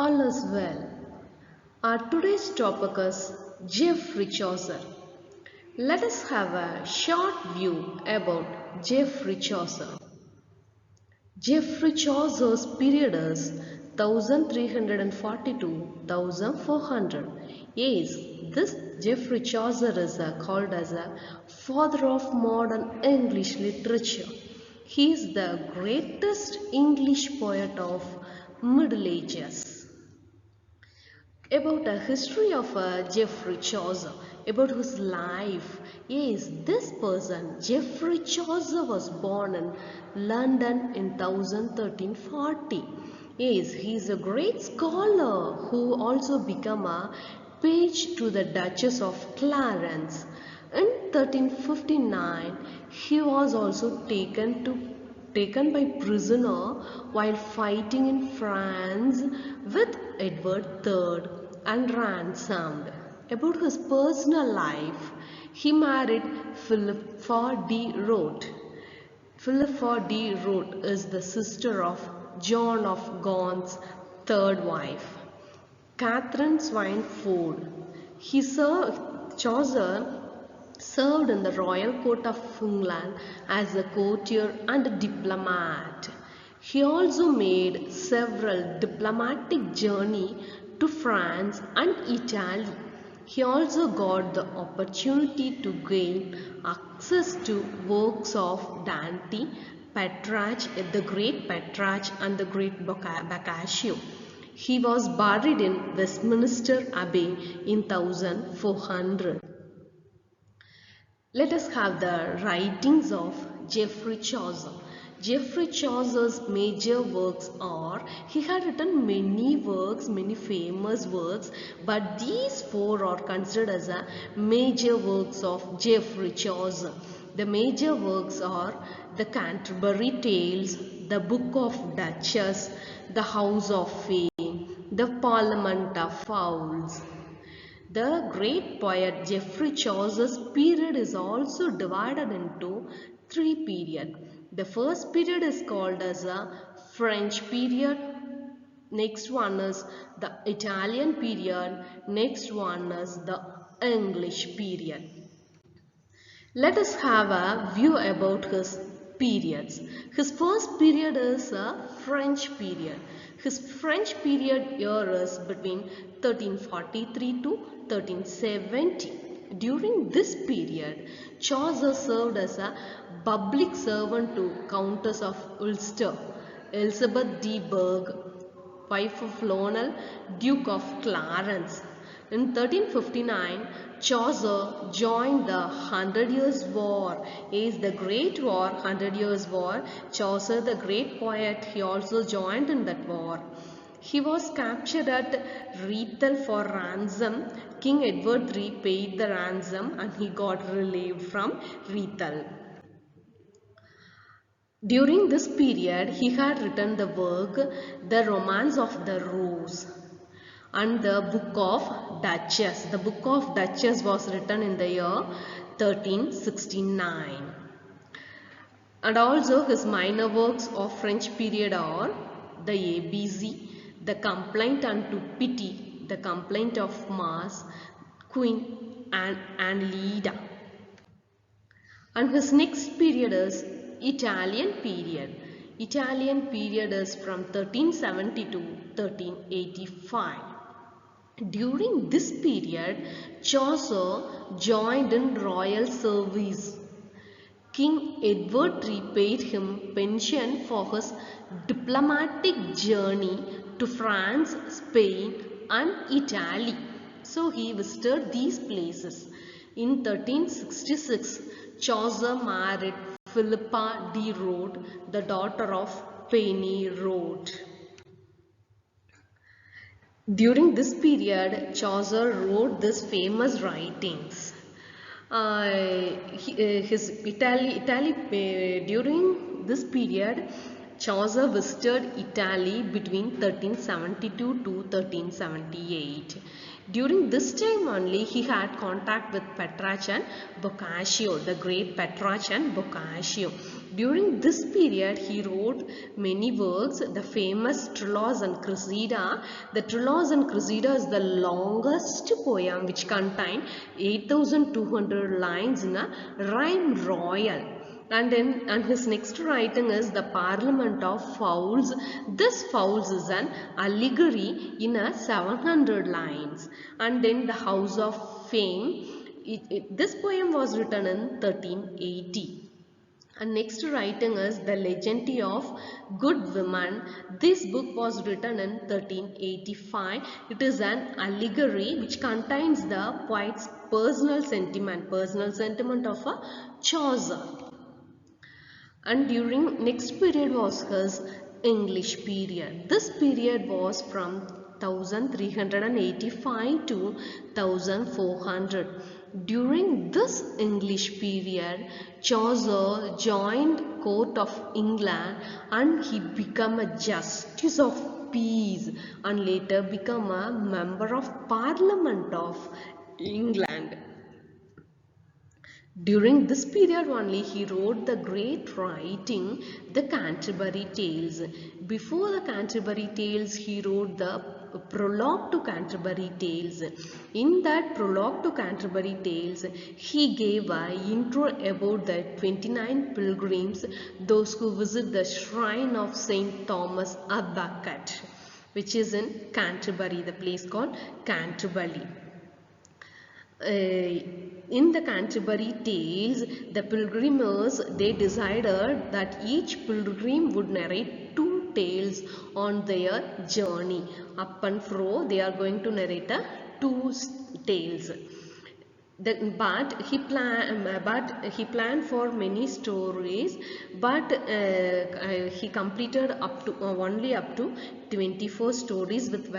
All is well. Our today's topic is Geoffrey Chaucer. Let us have a short view about Geoffrey Chaucer. Geoffrey Chaucer's period is 1340 to 1400. Yes, this Geoffrey Chaucer is called as a father of modern English literature. He is the greatest English poet of Middle Ages. About a history of Geoffrey Chaucer, about his life. Yes, this person, Geoffrey Chaucer, was born in London in 1340. Yes, he is a great scholar who also became a page to the Duchess of Clarence. In 1359, he was also taken by prisoner while fighting in France with Edward III and ransomed. About his personal life, he married Philippa de Roth. Philippa de Roth is the sister of John of Gaunt's third wife, Catherine Swynford. Chaucer served in the royal court of England as a courtier and a diplomat. He also made several diplomatic journeys to France and Italy. He also got the opportunity to gain access to works of Dante, Petrarch, the great Petrarch and the great Boccaccio. He was buried in Westminster Abbey in 1400. Let us have the writings of Geoffrey Chaucer. Geoffrey Chaucer's major works are, he had written many works, many famous works, but these four are considered as a major works of Geoffrey Chaucer. The major works are the Canterbury Tales, the Book of Duchess, the House of Fame, the Parliament of Fowls. The great poet Geoffrey Chaucer's period is also divided into three periods. The first period is called as a French period. Next one is the Italian period. Next one is the English period. Let us have a view about his periods. His first period is a French period. His French period year is between 1343 to 1370. During this period, Chaucer served as a public servant to Countess of Ulster, Elizabeth de Burgh, wife of Lionel, Duke of Clarence. In 1359, Chaucer joined the Hundred Years' War. Is the Great War, Hundred Years' War. Chaucer, the great poet, he also joined in that war. He was captured at Rethel for ransom. King Edward III paid the ransom and he got relieved from Rethel. During this period, he had written the work The Romance of the Rose and the Book of Duchess. The Book of Duchess was written in the year 1369. And also his minor works of French period are the ABC, the Complaint unto Pity, the Complaint of Mars, Queen and Leda. And his next period is Italian period. Italian period is from 1370 to 1385. During this period, Chaucer joined in royal service. King Edward III paid him pension for his diplomatic journey to France, Spain and Italy. So he visited these places. In 1366, Chaucer married Philippa de Roth, the daughter of Penny Roth. During this period, Chaucer wrote these famous writings. During this period, Chaucer visited Italy between 1372 to 1378. During this time only he had contact with Petrarch and Boccaccio, the great Petrarch and Boccaccio. During this period, he wrote many works. The famous Trilogy and Cressida. The Trilogy and Cressida is the longest poem which contains 8,200 lines in a rhyme royal. And his next writing is the Parliament of Fowls. This Fowls is an allegory in a 700 lines. And then the House of Fame. This poem was written in 1380. And next writing is The Legend of Good Women. This book was written in 1385. It is an allegory which contains the poet's personal sentiment of a Chaucer. And during next period was his English period. This period was from 1385 to 1400. During this English period, Chaucer joined court of England and he became a justice of peace and later became a member of Parliament of England. During this period only he wrote the great writing, the Canterbury Tales. Before the Canterbury Tales, he wrote the prologue to Canterbury Tales. In that prologue to Canterbury Tales, he gave an intro about the 29 pilgrims, those who visit the shrine of St. Thomas a Becket, which is in Canterbury, the place called Canterbury. In the Canterbury Tales, the pilgrims, they decided that each pilgrim would narrate 2 tales on their journey. Up and fro, they are going to narrate 2 tales. But he planned for many stories, but he completed only up to 24 stories with